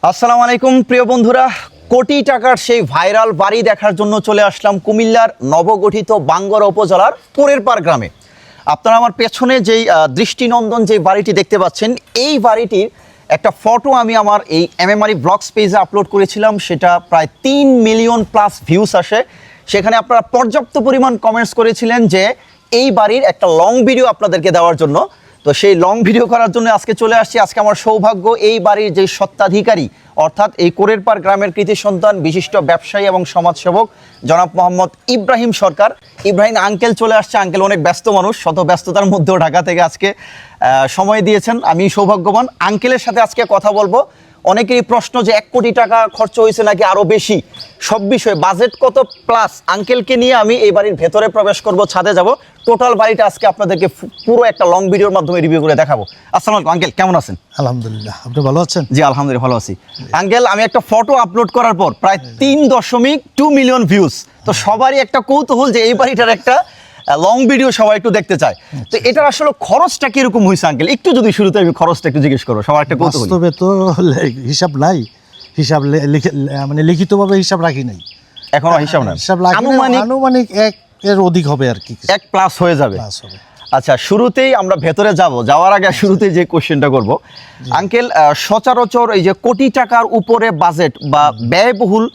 আসসালামু আলাইকুম প্রিয় বন্ধুরা, কোটি টাকার সেই ভাইরাল বাড়ি দেখার জন্য চলে আসলাম কুমিল্লার নবগঠিত বাঙ্গরা উপজেলার কোরেরপাড় গ্রামে। আপনারা আমার পেছনে যেই দৃষ্টিনন্দন যে বাড়িটি দেখতে পাচ্ছেন, এই বাড়িটির একটা ফটো আমি আমার এই এমএমআরই ব্লগস পেজে আপলোড করেছিলাম। সেটা প্রায় 3 মিলিয়ন প্লাস ভিউস আসে। সেখানে আপনারা পর্যাপ্ত পরিমাণ কমেন্টস করেছিলেন যে এই বাড়ির একটা লং ভিডিও আপনাদেরকে দেওয়ার জন্য। তো সেই লং ভিডিও করার জন্য আজকে চলে আসছি। আজকে আমার সৌভাগ্য, এই বাড়ির যে স্বত্বাধিকারী অর্থাৎ এই কোরেরপাড় গ্রামের কৃতি সন্তান বিশিষ্ট ব্যবসায়ী এবং সমাজসেবক জনাব মোহাম্মদ ইব্রাহিম সরকার, ইব্রাহিম আঙ্কেল চলে আসছে। আঙ্কেল অনেক ব্যস্ত মানুষ, শত ব্যস্ততার মধ্যেও ঢাকা থেকে আজকে সময় দিয়েছেন। আমি সৌভাগ্যবান, আঙ্কেলের সাথে আজকে কথা বলবো। অনেকেরই প্রশ্ন যে 1 কোটি টাকা খরচ হয়েছে নাকি আরও বেশি, সব বিষয়ে বাজেট কত প্লাস আঙ্কেলকে নিয়ে আমি এই বাড়ির ভেতরে প্রবেশ করব, ছাদে যাব। টোটাল বাড়িটা আজকে আপনাদেরকে পুরো একটা লং ভিডিওর মাধ্যমে রিভিউ করে দেখাবো। আসসালামু আলাইকুম আঙ্কেল, কেমন আছেন? আলহামদুলিল্লাহ, আপনি ভালো আছেন? জি আলহামদুলিল্লাহ ভালো আছি। আঙ্কেল, আমি একটা ফটো আপলোড করার পর প্রায় 3.2 মিলিয়ন ভিউজ। তো সবারই একটা কৌতূহল যে এই বাড়িটার একটা লং ভিডিও সবাই একটু দেখতে চায়। তো এটার আসলে খরচটা কিরকম হয়েছে আঙ্কেল, একটু যদি শুরুতে আমি খরচটা একটু জিজ্ঞেস করবো, সবার একটা কৌতূহল। বাস্তবে তো হিসাব নাই, হিসাব মানে লিখিতভাবে হিসাব রাখি নাই, এখনো হিসাব না, হিসাব রাখি নাই। আনুমানিক 1 এর অধিক হবে আর কি, 1 প্লাস হয়ে যাবে। প্লাস হবে। আচ্ছা, শুরুতেই আমরা ভেতরে যাওয়ার আগে শুরুতেই যে কোশ্চেনটা করব আঙ্কেল, সচরাচর এই যে কোটি টাকার উপরে বাজেট বা ব্যয়বহুল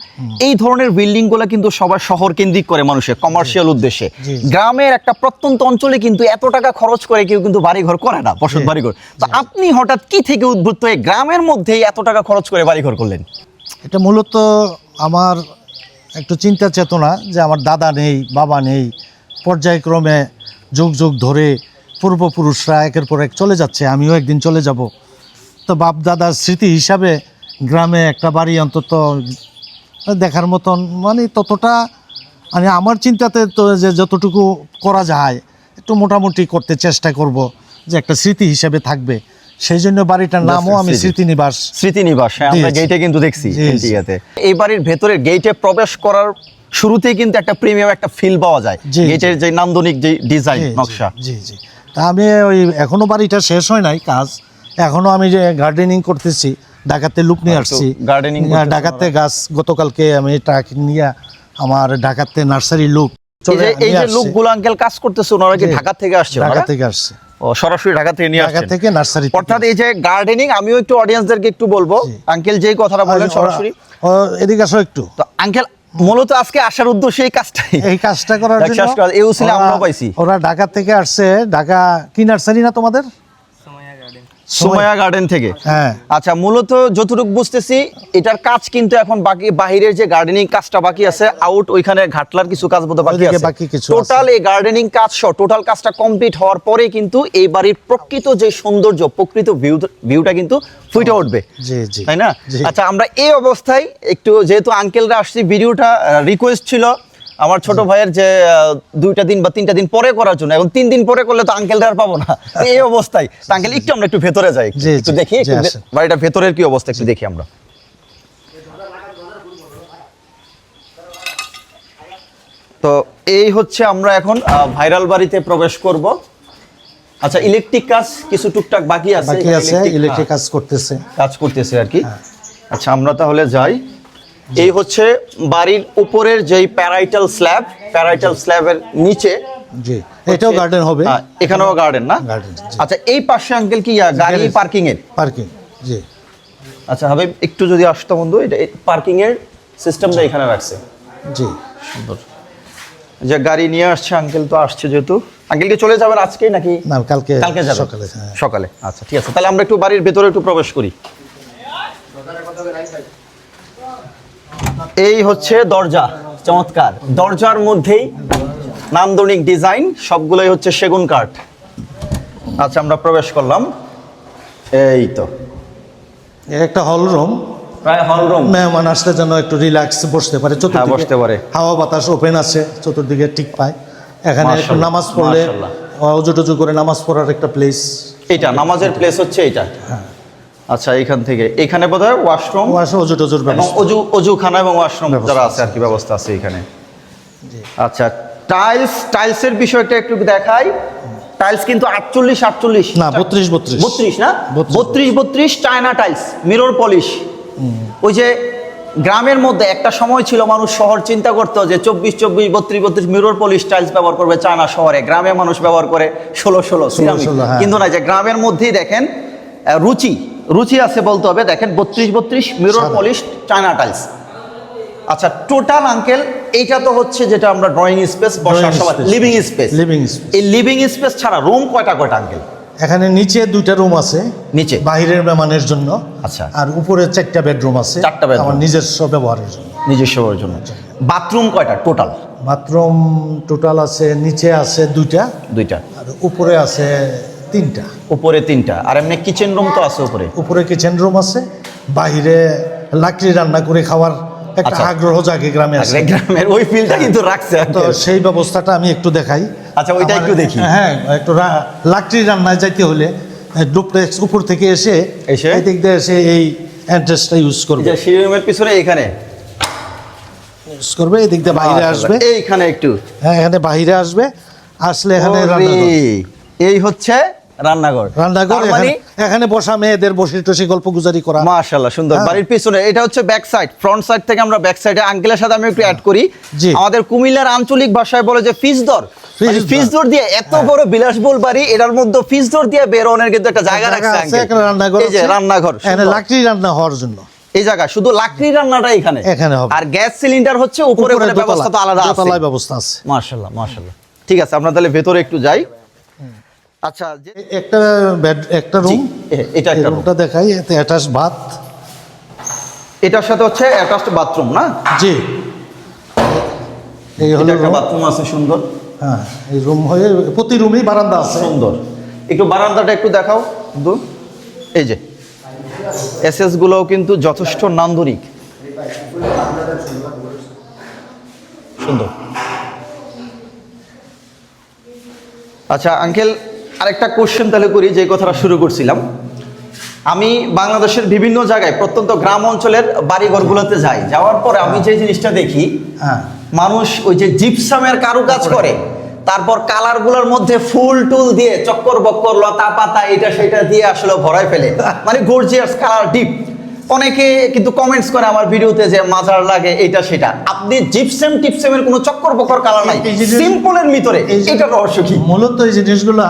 এই ধরনের বিল্ডিংগুলো কিন্তু সবাই শহর কেন্দ্রিক করে, মানুষের কমার্শিয়াল উদ্দেশ্যে। গ্রামের একটা প্রত্যন্ত অঞ্চলে কিন্তু এত টাকা খরচ করে কেউ কিন্তু বাড়িঘর করে না, বসত বাড়িঘর। তো আপনি হঠাৎ কি থেকে উদ্বুদ্ধ হয়ে গ্রামের মধ্যেই এত টাকা খরচ করে বাড়িঘর করলেন? এটা মূলত আমার একটু চিন্তা চেতনা, যে আমার দাদা নেই, বাবা নেই, পর্যায়ক্রমে যুগ যুগ ধরে পূর্বপুরুষরা একের পর এক চলে যাচ্ছে, আমিও একদিন চলে যাব। তো বাপ দাদার স্মৃতি হিসাবে গ্রামে একটা বাড়ি অন্তত দেখার মতন, মানে ততটা, মানে আমার চিন্তাতে তো যে যতটুকু করা যায় একটু মোটামুটি করতে চেষ্টা করব, যে একটা স্মৃতি হিসাবে থাকবে। সেই জন্য বাড়িটার নামও আমি স্মৃতিনিবাস। হ্যাঁ, আমরা গেটে কিন্তু দেখছি ইন্ডিয়াতে। এই বাড়ির ভেতরে গেটে প্রবেশ করার শুরুতেই কিন্তু একটা প্রিমিয়াম একটা ফিল পাওয়া যায়, গেটের যে নান্দনিক যে ডিজাইন নকশা। জি জি। তা আমি ওই এখনো বাড়িটা শেষ হয় নাই কাজ, এখনো আমি যে গার্ডেনিং করতেছি, ঢাকাতে লুক নিয়ে আসছি। গার্ডেনিং ঢাকাতে গাছ গতকালকে আমি ট্রাক নিয়ে আমার ঢাকাতে নার্সারি লুক, এই যে লুকগুলো আঙ্কেল কাজ করতেছে, ওনারা কি ঢাকা থেকে আসছে? ঢাকা থেকে আসছে, সরাসরি ঢাকা থেকে নিয়ে আসছে, ঢাকা থেকে নার্সারি। অর্থাৎ এই যে গার্ডেনিং, আমিও একটু অডিয়েন্সদেরকে একটু বলবো, আঙ্কেল যেই কথাটা বললেন সরাসরি এদিকে আসো একটু। তো আঙ্কেল মূলত আজকে আসার উদ্দেশ্য এই কাজটা করার জন্য, আমরা পাইছি। ওরা ঢাকা থেকে আসছে। ঢাকা কি নার্সারি না তোমাদের? সোমায়া গার্ডেন থেকে। হ্যাঁ। আচ্ছা, মূলত যতটুকু বুঝতেছি এটার কাজ কিন্তু এখন বাকি, বাহিরের যে গার্ডেনিং কাজটা বাকি আছে, আউট ওইখানে ঘাটলার কিছু কাজ বোধহয় বাকি আছে, টোটাল এই গার্ডেনিং কাজ সহ টোটাল কাজটা কমপ্লিট হওয়ার পরে কিন্তু এই বাড়ির প্রকৃত যে সৌন্দর্য, প্রকৃত ভিউটা কিন্তু ফুটে উঠবে, তাই না? আচ্ছা, আমরা এই অবস্থায় একটু, যেহেতু আঙ্কেলরা আসছি, ভিডিওটা রিকোয়েস্ট ছিল আমার ছোট ভাইয়ের যে 2টা দিন বা 3টা দিন পরে করার জন্য। এখন 3 দিন পরে করলে তো আঙ্কেলরা আর পাবো না, এই অবস্থায়। আঙ্কেল একটু আমরা একটু ভেতরে যাই, একটু দেখি বাড়িটার ভেতরের কি অবস্থা, একটু দেখি আমরা। তো এই হচ্ছে, আমরা এখন ভাইরাল বাড়িতে প্রবেশ করব। আচ্ছা, ইলেকট্রিক কাজ কিছু টুকটাক বাকি আছে, ইলেকট্রিক কাজ করতেছে আর কি। আচ্ছা, আমরা তাহলে যাই। এই হচ্ছে বাড়ির উপরের যেই প্যারাইটাল স্ল্যাবের নিচে, জি, এটাও গার্ডেন হবে, এখানেও গার্ডেন না? আচ্ছা, এই পাশে আঙ্কেল কি গাড়ি পার্কিং, জি। আচ্ছা হাবিব, একটু যদি আসতো বন্ধু, এটা পার্কিং এর সিস্টেমটা এখানে রাখছে, জি, সুন্দর। যে গাড়ি নিয়ে আসছে আঙ্কেল, তো আসছে যেহেতু, আঙ্কেল কি চলে যাবেন আজকেই নাকি? না, কালকে যাবেন সকালে। আচ্ছা ঠিক আছে, তাহলে আমরা একটু বাড়ির ভেতরে একটু প্রবেশ করি। এই হচ্ছে দরজা, চমৎকার। দরজার মধ্যেই নান্দনিক ডিজাইন, সবগুলোই হচ্ছে সেগুন কাঠ। আচ্ছা, আমরা প্রবেশ করলাম। এই তো একটা হল রুম, প্রায় হল রুম, মেহমান আসলে যেন একটু রিল্যাক্স বসতে পারে, বসতে পারে, হাওয়া বাতাস ওপেন আছে, চতুর্দিকে ঠিক পায়। এখানে একটু নামাজ পড়লে, অজু টজু করে নামাজ পড়ার একটা প্লেস, এটা নামাজের প্লেস হচ্ছে এটা। আচ্ছা, এখান থেকে এখানে বোধহয় ওয়াশরুম, অজু টজুর ব্যবস্থা, অজুখানা এবং ওয়াশরুম যারা আছে আর কি ব্যবস্থা আছে এখানে। আচ্ছা, টাইলসের বিষয়টা একটু দেখাই। টাইলস কিন্তু 48 না, 32 32 না, 32 চায়না টাইলস, মিরর পলিশ, ওই যে গ্রামের মধ্যে একটা সময় ছিল মানুষ শহর চিন্তা করতো যে 24-24, 32-32 মিরর পলিশ টাইলস ব্যবহার করবে চায়না শহরে, গ্রামে মানুষ ব্যবহার করে 16-16 সিরামিক। 16, হ্যাঁ। কিন্তু না, যে গ্রামের মধ্যেই দেখেন রুচি আছে বলতে হবে, দেখেন 32-32 মিরর সাদা। Polish China tiles. আচ্ছা, টোটাল আঙ্কেল এইটা তো হচ্ছে যেটা আমরা ড্রয়িং স্পেস, বসার সময় লিভিং স্পেস। Living space. এই লিভিং স্পেস ছাড়া রুম কয়টা আঙ্কেল? এখানে নিচে 2টা রুম আছে, নিচে বাহিরের মেহমানের জন্য। আচ্ছা। আর উপরে 4টা বেডরুম আছে, 4টা bedroom। আমার নিজস্ব ব্যবহারের জন্য। নিজস্ব জন্য। বাথরুম কয়টা টোটাল? বাথরুম টোটাল আছে, নিচে আছে 2টা, 2টা, আর উপরে আছে 3টা। উপরে 3টা, আর এমনি কিচেন রুম তো আছে উপরে? উপরে কিচেন রুম আছে, বাহিরে লাকড়ি রান্না করে খাওয়ার একটা আচ্ছা। আগ্রহ জাগে গ্রামে আছে। গ্রামের ওই ফিলটা কিন্তু রাখছে তো uncle। সেই ব্যবস্থাটা আমি একটু দেখাই। আচ্ছা, ওইটা একটু দেখি। হ্যাঁ, একটু লাকড়ি রান্নায় যাইতে হলে ডুপ্লেক্স উপর থেকে এসে এই দিক দিয়ে এসে এই অ্যাড্রেসটা ইউজ করবে। যে সিঁড়ি রুমের পিছনে এখানে ইউজ করবে, এই দিক দিয়ে বাইরে আসবে। এইখানে একটু, হ্যাঁ, এখানে বাইরে আসবে, আসলে এখানে রান্নাঘর। এই হচ্ছে রান্নাঘর। রান্নাঘর, তার মানে এখানে বসা মেয়েদের বসে টসে গল্প গুজারি করা। মাশাআল্লাহ সুন্দর। হ্যাঁ। বাড়ির পিছনে এটা হচ্ছে ব্যাক সাইড, ফ্রন্ট সাইড থেকে আমরা ব্যাক সাইডে আঙ্কেলের সাথে আমি একটু অ্যাড করি। জি। আমাদের কুমিল্লার আঞ্চলিক ভাষায় বলে যে ফিসদর, ফিস ফিসদর দিয়ে এত বড় বিলাসবহুল বাড়ি, এটার মধ্যে ফিসদর দিয়ে বেরোনোর কিন্তু একটা জায়গা রাখছে আছে, আঙ্কেল। এখানে রান্নাঘর এই যে আছে। রান্নাঘর, এখানে লাকড়ি রান্না হওয়ার জন্য এই জায়গা শুধু লাকড়ি রান্নাটা এখানে হবে। আর গ্যাস সিলিন্ডার হচ্ছে উপরে উপরে ব্যবস্থা তো আলাদা আছে। দোতলায় ব্যবস্থা আছে। মাশাআল্লাহ মাশাআল্লাহ। ঠিক আছে, আমরা তাহলে ভেতরে একটু যাই। আচ্ছা, একটা বেড, একটা জি, রুম, এটা একটা room। রুমটা দেখাই। এতে অ্যাটাচ বাথ। এটার সাথে হচ্ছে অ্যাটাচড বাথরুম না? জি, এই হলো এটা একটা room। বাথরুম আছে সুন্দর। হ্যাঁ, এই রুম হয়ে প্রতি রুমেই বারান্দা আছে। সুন্দর। একটু বারান্দাটা একটু দেখাও বন্ধু। এই যে এসএস গুলোও কিন্তু যথেষ্ট নান্দনিক, সুন্দর। আচ্ছা আঙ্কেল, আরেকটা কোশ্চেন তাহলে করি, যে কথাটা শুরু করছিলাম। আমি বাংলাদেশের বিভিন্ন জায়গায় প্রত্যন্ত গ্রাম অঞ্চলের বাড়িঘরগুলোতে যাই, যাওয়ার পরে আমি যে জিনিসটা দেখি, হ্যাঁ, মানুষ ওই যে জিপসামের কারুকাজ করে, তারপর কালারগুলোর মধ্যে ফুল টুল দিয়ে চক্কর বক্কর লতা পাতা এটা সেটা দিয়ে আসলে ভরায় ফেলে, মানে গর্জিয়াস কালার ডিপ। অনেকে কিন্তু কমেন্টস করে আমার ভিডিওতে যে মাজার লাগে এটা সেটা। আপনি জিপসাম টিপসামের কোনো চক্কর বক্কর কালার নাই, এই জিনিস- সিম্পলের ভিতরে, এটা রহস্য কি? মূলত এই জিনিসগুলা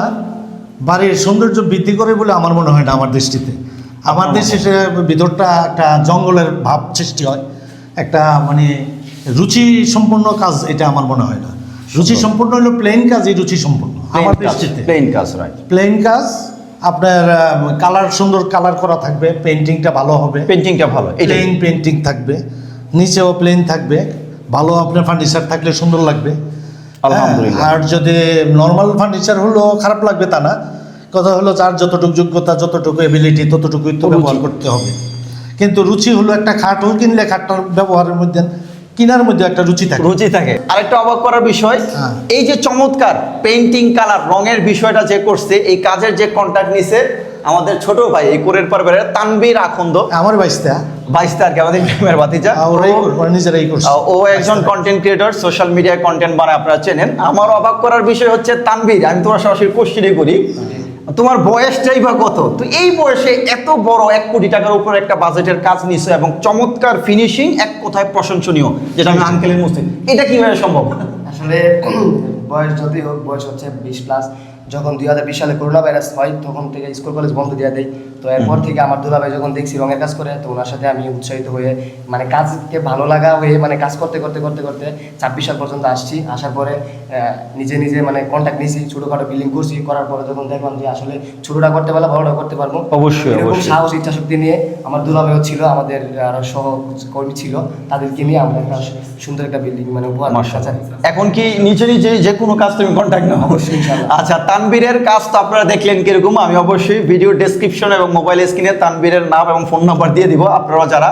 বাড়ির সৌন্দর্য বৃদ্ধি করে বলে আমার মনে হয় না আমার দৃষ্টিতে। আমার দৃষ্টিতে ভিতরটা একটা জঙ্গলের ভাব সৃষ্টি হয়, একটা মানে রুচি সম্পন্ন কাজ, এটা আমার মনে হয় না। রুচি সম্পন্ন হলো প্লেন কাজই রুচি সম্পন্ন আমার দৃষ্টিতে। প্লেন কাজ, রাইট। প্লেন কাজ, আপনার কালার সুন্দর কালার করা থাকবে, পেন্টিংটা ভালো হবে, পেন্টিংটা ভালো, এটা প্লেন পেন্টিং থাকবে, নিচেও প্লেন থাকবে, ভালো আপনার ফার্নিচার থাকলে সুন্দর লাগবে। আলহামদুলিল্লাহ। আর যদি নর্মাল ফার্নিচার হলো খারাপ লাগবে তা না, কথা হলো যার যতটুকু যোগ্যতা, যতটুকু এবিলিটি, ততটুকুই তো ব্যবহার করতে হবে। কিন্তু রুচি হলো একটা খাটও কিনলে খাটটার ব্যবহারের মধ্যে, কিনার মধ্যে একটা রুচি থাকে। রুচি থাকে। আরেকটা অবাক করার বিষয়, হ্যাঁ। এই যে চমৎকার পেইন্টিং কালার রঙের বিষয়টা যে করছে, এই কাজের যে কন্ট্যাক্ট নিছে আমাদের ছোট ভাই, এই কোরের পারবের তানবীর আখন্দ, আমার বাইশটা বাইশটা আর কি, আমাদের গ্রামের ভাতিজা। ওরা নিজেরাই করছে। ও একজন কন্টেন্ট ক্রিয়েটর, সোশ্যাল মিডিয়ায় কন্টেন্ট বানায়, আপনারা চেনেন। আমার অবাক করার বিষয় হচ্ছে তানবীর, আমি তোমার সরাসরি কোশ্চেনই করি, তোমার বয়সটাই বা কত? তো এই বয়সে এত বড় 1 কোটি টাকার উপর একটা বাজেটের কাজ নিছো এবং চমৎকার ফিনিশিং, এক কথায় প্রশংসনীয়, যেটা আমি আঙ্কেলের মুখে, এটা কিভাবে সম্ভব? আসলে বয়স যতই হোক, বয়স হচ্ছে 20+। যখন 2020 সালে করোনা ভাইরাস হয়, তখন থেকে স্কুল কলেজ বন্ধ দিয়ে দেয়। তো এরপর থেকে আমার দুলাভাই যখন দেখছি রঙের কাজ করে, তো ওনার সাথে আমি উৎসাহিত হয়ে, মানে কাজকে ভালো লাগা হয়ে, মানে কাজ করতে করতে করতে করতে 26 সাল পর্যন্ত আসছি। আসার পরে নিজে নিজে মানে কন্ট্যাক্ট নিয়েছি, ছোটোখাটো বিল্ডিং করছি। করার পরে যখন দেখলাম যে আসলে ছোটোটা করতে পারলে বড়োটা করতে পারবো, অবশ্যই, এরকম অবশ্যই। সাহস ইচ্ছা শক্তি নিয়ে আমার দুলাভাইও ছিল, আমাদের আরো সহকর্মী ছিল, তাদেরকে নিয়ে আমরা একটা সুন্দর একটা বিল্ডিং মানে উপহার মাশাআল্লাহ। এখন কি নিচে নিচে যে কোনো কাজ তুমি কন্ট্যাক্ট নাও? অবশ্যই, ইনশাআল্লাহ। আচ্ছা, তানবীরের কাজ তো আপনারা দেখলেন কিরকম। আমি অবশ্যই ভিডিও ডেসক্রিপশন এবং মোবাইল স্ক্রিনে তানবীরের নাম এবং ফোন নাম্বার দিয়ে দিব। আপনারা যারা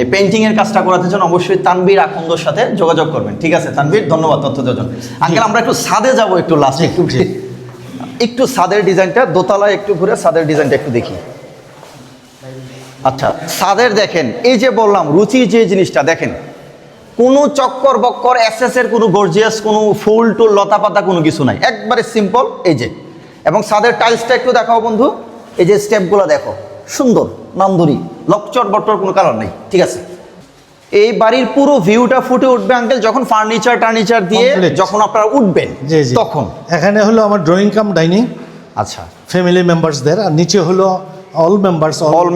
এই পেইন্টিং এর কাজটা করাতে চান, অবশ্যই তানবীর আখন্দর সাথে যোগাযোগ করবেন। ঠিক আছে তানবীর, ধন্যবাদ তথ্য দেওয়ার জন্য। আঙ্কেল, আমরা একটু ছাদে যাব, একটু লাস্টে একটু ছাদের ডিজাইনটা, দোতলায় একটু ঘুরে ছাদের ডিজাইনটা একটু দেখি। আচ্ছা, ছাদের দেখেন, এই যে বললাম রুচি, যে জিনিসটা দেখেন, কোনো চক্কর বক্কর এসএস এর কোনো গর্জিয়াস কোনো ফুল টুল লতা পাতা কোনো কিছু নাই, একবারে সিম্পল। এই যে, এবং ছাদের টাইলসটা একটু দেখাও বন্ধু, এই যে স্টেপগুলো দেখো, সুন্দর নান্দনিক লকচট বটর কোনো কালার নেই, ঠিক আছে। এই বাড়ির পুরো ভিউটা ফুটে উঠবে আঙ্কেল যখন ফার্নিচার দিয়ে Complete. যখন আপনারা উঠবেন জি জি তখন। এখানে হলো আমার ড্রয়িং কাম ডাইনিং, আচ্ছা, ফ্যামিলি মেম্বারসদের, আর নিচে হলো অল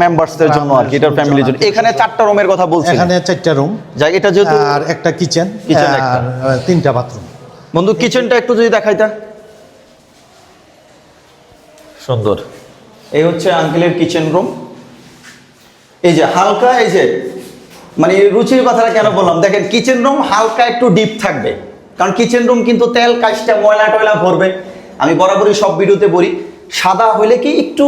মেম্বারসদের জন্য আর কি, এটার ফ্যামিলির জন্য। এখানে 4টা রুমের কথা বলছি, এখানে 4টা রুম, যাই এটা যেহেতু আর একটা কিচেন, Kitchen একটা। আর 3টা বাথরুম। বন্ধু কিচেনটা একটু যদি দেখাইতা, সুন্দর। এই হচ্ছে আঙ্কেলের কিচেন রুম। এই যে হালকা, এই যে মানে রুচির কথাটা কেন বললাম, দেখেন কিচেন রুম হালকা একটু ডিপ থাকবে, কারণ কিচেন রুম কিন্তু তেল কাজটা ময়লা টয়লা ভরবে। আমি বরাবরই সব ভিডিওতে বলি, সাদা হলে কি একটু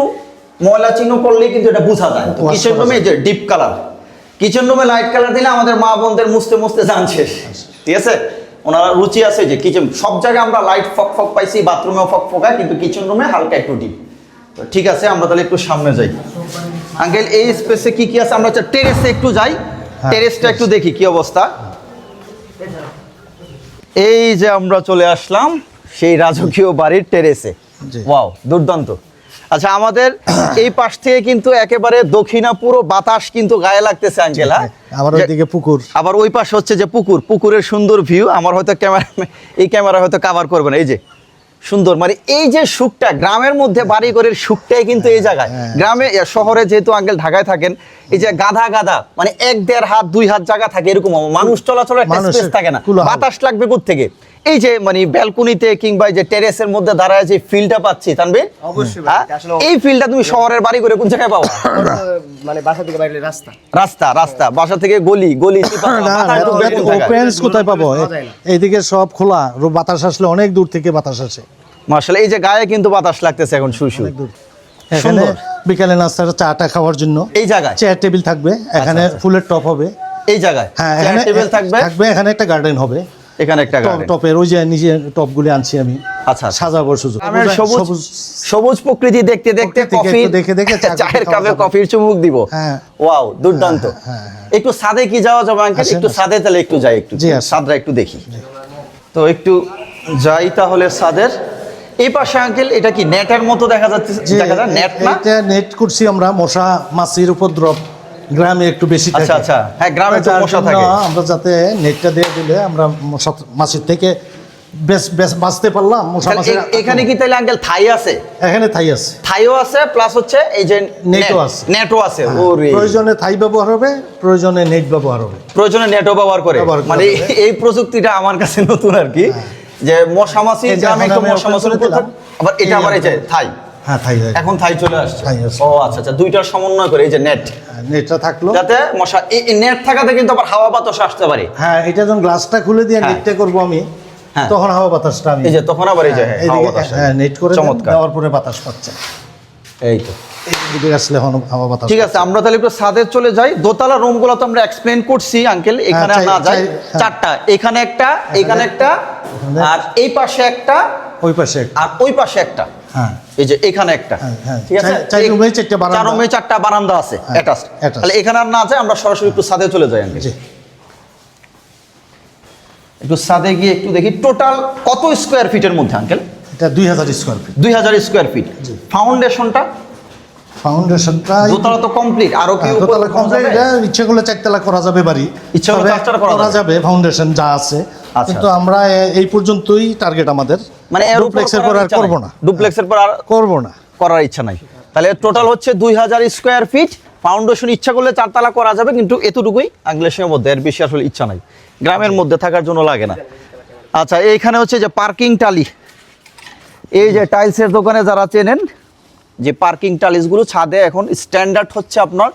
ময়লা চিহ্ন পড়লেই কিন্তু এটা বোঝা যায়। তো Wash কিচেন করা রুমে যে ডিপ কালার, কিচেন রুমে লাইট কালার দিলে আমাদের মা বোনদের মুছতে জান শেষ, ঠিক আছে। ওনারা রুচি আছে যে কিচেন, সব জায়গায় আমরা লাইট ফক পাইছি, বাথরুমেও ফক, কিন্তু কিচেন রুমে হালকা একটু ডিপ। তো ঠিক আছে, আমরা তাহলে একটু সামনে যাই। আঙ্কেল এই স্পেসে কি কি আছে, আমরা টেরেসে একটু যাই, টেরেসটা একটু দেখি কি অবস্থা। এই যে আমরা চলে আসলাম সেই রাজকীয় বাড়ির টেরেসে। জি। ওয়াও, দুর্দান্ত। আচ্ছা, আমাদের এই পাশ থেকে কিন্তু একেবারে দক্ষিণা পুরো বাতাস কিন্তু গায়ে লাগতেছে আঙ্কেল। হ্যাঁ, আবার ওইদিকে পুকুর, আবার ওই পাশে হচ্ছে যে পুকুরের সুন্দর ভিউ। আমার হয়তো ক্যামেরা হয়তো কভার করবে না। এই যে সুন্দর, মানে এই যে সুখটা গ্রামের মধ্যে বাড়ি ঘরের সুখটাই কিন্তু এই জায়গায়। গ্রামে শহরে যেহেতু আঙ্কেল ঢাকায় থাকেন, এই যে গাদা মানে 1-1.5 হাত 2 হাত জায়গা থাকে, এরকম মানুষ চলাচলের একটা স্পেস থাকে না, বাতাস লাগবে কোত্থেকে। এই যে মানে ব্যালকনিতে কিংবা যে টেরেসের মধ্যে দাঁড়ায় যে ফিলটা পাচ্ছি তানভীর, অবশ্যই হ্যাঁ, আসলে এই ফিলটা তুমি শহরের বাড়ি করে কোন জায়গায় পাবো? মানে বাসা থেকে বাইরে রাস্তা বাসা থেকে গলি ওপেন কোথায় পাবো? পাওয়া যায় না। এইদিকে সব খোলা, বাতাস আসলে অনেক দূর থেকে বাতাস আসে। মাশাআল্লাহ, এই যে গায়ে কিন্তু বাতাস লাগতেছে এখন শুশু। এখানে বিকালে নাস্তাটা চাটা খাওয়ার জন্য এই জায়গায় চেয়ার টেবিল থাকবে, এখানে ফুলের টপ হবে। এই জায়গায় হ্যাঁ, চেয়ার এখানে টেবিল থাকবে, এখানে একটা গার্ডেন হবে, এখানে একটা গার্ডেন। টপের ওই যে নিজে টপগুলি আনছি আমি, আচ্ছা, সাজাবার সুযোগ। গ্রামের সবুজ প্রকৃতি দেখতে কফি দেখে চায়ের কাপে কফির চুমুক দিব। হ্যাঁ, ওয়াও, দুর্দান্ত। একটু ছাদে কি যাওয়া যাবে আঙ্কেল? আসেন, একটু ছাদে তাহলে একটু যাই, একটু জি, আসেন। ছাদটা একটু দেখি। তো একটু যাই তাহলে ছাদের এই পাশে। আঙ্কেল এটা কি নেটের মতো দেখা যাচ্ছে? দেখা যায় নেট না? এটা নেট করছি আমরা, মশা মাছির উপদ্রব গ্রামে একটু বেশি থাকে। আচ্ছা, হ্যাঁ, গ্রামে তো যার মশা জন্য থাকে। আমরা যাতে নেটটা দিয়ে দিলে আমরা মশা মাছির থেকে বাঁচতে পারলাম। মশা তাহলে মাছির এখানে কি তাহলে আঙ্কেল থাই আছে? এখানে থাই আছে, থাইও আছে, প্লাস হচ্ছে এই যে নেটও আছে। নেটও আছে। হ্যাঁ, ওরে, প্রয়োজনে থাই ব্যবহার হবে, প্রয়োজনে নেট ব্যবহার হবে। প্রয়োজনে নেটও ব্যবহার করে। ব্যবহার করা মানে যাবে। এই প্রযুক্তিটা আমার কাছে নতুন আর কি, যে মশা মাছি এই যে গ্রামে এখন একটু আমি মশা মাছির ওপেন করে উপর থাকে। আবার এটা আবার এই যে থাই, হ্যাঁ থাই, এখন থাই চলে আসছে। থাই আছে। ও আচ্ছা, দুইটার সমন্বয় করে এই যে নেট, নেটটা থাকলো যাতে মশা এই নেট থাকাতে কিন্তু আবার হাওয়া বাতাস আসতে পারে। হ্যাঁ, এটা যখন গ্লাসটা খুলে দিয়ে হ্যাঁ। নেটটা করবো আমি, হ্যাঁ। তখন হাওয়া বাতাসটা আমি এই যে তখন আবার এই যে হাওয়া এইদিকে, বাতাস হ্যাঁ, নেট করে চমৎকার। দেওয়ার পরে বাতাস পাচ্ছে। এই তো এইদিকে আসলে হাওয়া বাতাস। ঠিক আছে, আমরা তাহলে একটু ছাদে চলে যাই। দোতলা রুমগুলো তো আমরা এক্সপ্লেন করছি আঙ্কেল, এখানে আর না যাই। হ্যাঁ। 4টা, এখানে একটা, এখানে একটা, আর এই পাশে একটা, ওই পাশে একটা। আর ওই পাশে একটা। হ্যাঁ, এই যে এখানে একটা, হ্যাঁ, ঠিক আছে। চার রুমে 4টা বারান্দা। 4 রুমে 4টা বারান্দা আছে হ্যাঁ, অ্যাটাচড। attached। তাহলে এখানে আর না যাই, আমরা সরাসরি একটু ছাদে চলে যাই আঙ্কেল। জি। একটু ছাদে গিয়ে একটু দেখি টোটাল কত স্কোয়ার ফিটের মধ্যে আঙ্কেল? এটা 2000 স্কোয়ার ফিট। 2000 square feet. ফাউন্ডেশনটা ফাউন্ডেশনটা দোতলা তো কমপ্লিট, আরো কি উপরে দোতলা কমপ্লিট। এটা ইচ্ছে করলে 4 তলা করা যাবে বাড়ি, ইচ্ছে করলে তবে 4 তলা করা যাবে ফাউন্ডেশন যা আছে। আচ্ছা। কিন্তু আমরা এই পর্যন্তই টার্গেট আমাদের, মানে এর উপর ডুপ্লেক্সের পর আর করব না, ডুপ্লেক্সের পর আর করব না। করার ইচ্ছা নাই। তাহলে টোটাল হচ্ছে 2000 স্কোয়ার ফিট। ফাউন্ডেশন ইচ্ছা করলে 4 তলা করা যাবে, কিন্তু এতটুকুই আঙ্গলেশের মধ্যে, এর বেশি আসলে ইচ্ছা নাই, গ্রামের মধ্যে থাকার জন্য লাগে না। আচ্ছা, এইখানে হচ্ছে যে পার্কিং টালি, এই যে টাইলসের দোকানে যারা চেনেন যে পার্কিং টাইলসগুলো ছাদে এখন স্ট্যান্ডার্ড হচ্ছে আপনার,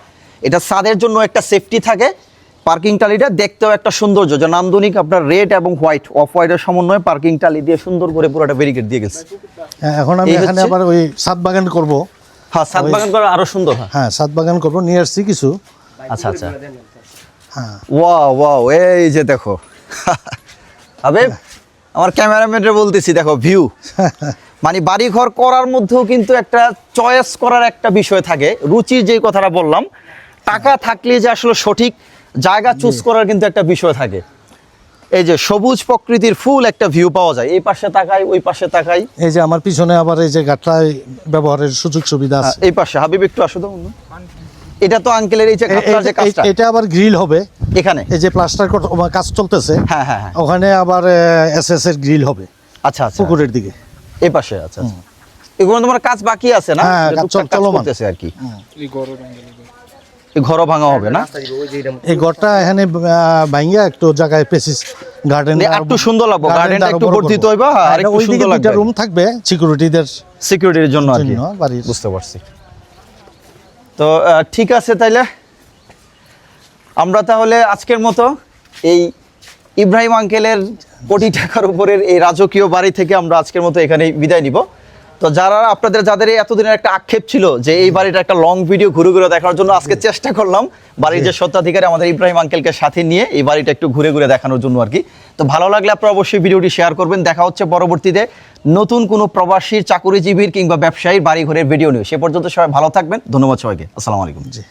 এটা ছাদের জন্য একটা সেফটি থাকে। পার্কিং টালিটা দেখতেও একটা সৌন্দর্য, যে নান্দনিক আপনার রেড এবং হোয়াইট, অফ হোয়াইটের সমন্বয়ে পার্কিং টালি দিয়ে সুন্দর করে পুরোটা ব্যারিকেড দিয়ে গেছে। হ্যাঁ, এখন আমি এই এখানে হচ্ছে- আবার ওই ছাদ বাগান করব। হ্যাঁ, ছাদ বাগান করে আরো সুন্দর হয়। হ্যাঁ, ছাদ বাগান করব, নিয়ে আসছি কিছু। আচ্ছা, হ্যাঁ, ওয়াও, এই যে দেখো আবে, আমার ক্যামেরাম্যানরে বলতেছি, দেখো ভিউ। মানে বাড়ি ঘর করার মধ্যেও কিন্তু একটা চয়েস করার একটা বিষয় থাকে, রুচির যেই কথাটা বললাম, টাকা থাকলে যে আসলে সঠিক জায়গা চুজ করার কিন্তু একটা বিষয় থাকে। এই যে সবুজ প্রকৃতির ফুল একটা ভিউ পাওয়া যায়, এই পাশে তাকাই, ওই পাশে তাকাই। এই যে আমার পিছনে আবার এই যে গাটলায় ব্যবহারের সুযোগ সুবিধা আছে। এই পাশে হাবিব একটু আসো তো বন্ধু। এটা তো আঙ্কেলের এই যে আপনার যে কাজটা এটা আবার গ্রিল হবে এখানে। এই যে প্লাস্টার কাজ চলতেছে, হ্যাঁ হ্যাঁ হ্যাঁ, ওখানে আবার এসএস এর গ্রিল হবে আচ্ছা আচ্ছা, পুকুরের দিকে। এই পাশে, আচ্ছা আচ্ছা। এগুলো তোমার কাজ বাকি আছে না? হ্যাঁ, যে কাজ টুকটাক চলমান। করতেছে আর কি। এই ঘরও ভাঙা হবে না? এই ঘরটা এখানে ভাঙ্গিয়া একটু জায়গায় পেসিস গার্ডেন একটু সুন্দর লাগবে, গার্ডেনটা একটু বর্ধিত হইবা আর একটু সুন্দর লাগবে। রুম থাকবে সিকিউরিটিদের সিকিউরিটির জন্য আর কি, জন্য বাড়ির। বুঝতে পারছি। তো ঠিক আছে, তাইলে আমরা তাহলে আজকের মতো এই ইব্রাহিম আঙ্কেলের কোটি টাকার উপরের এই রাজকীয় বাড়ি থেকে আমরা আজকের মতো এখানেই বিদায় নিব। তো যারা যাদের এই এতদিনের একটা আক্ষেপ ছিল যে এই বাড়িটা একটা লং ভিডিও ঘুরে ঘুরে দেখানোর জন্য, আজকে চেষ্টা করলাম বাড়ির যে স্বত্বাধিকারী আমাদের ইব্রাহিম আঙ্কেলকে সাথে নিয়ে এই বাড়িটা একটু ঘুরে ঘুরে দেখানোর জন্য আর কি। তো ভালো লাগলে আপনারা অবশ্যই ভিডিওটি শেয়ার করবেন। দেখা হচ্ছে পরবর্তীতে নতুন কোনো প্রবাসীর, চাকুরিজীবীর কিংবা ব্যবসায়ীর বাড়ি ঘরের ভিডিও নিয়ে। সে পর্যন্ত সবাই ভালো থাকবেন। ধন্যবাদ সবাইকে। আসসালামু আলাইকুম।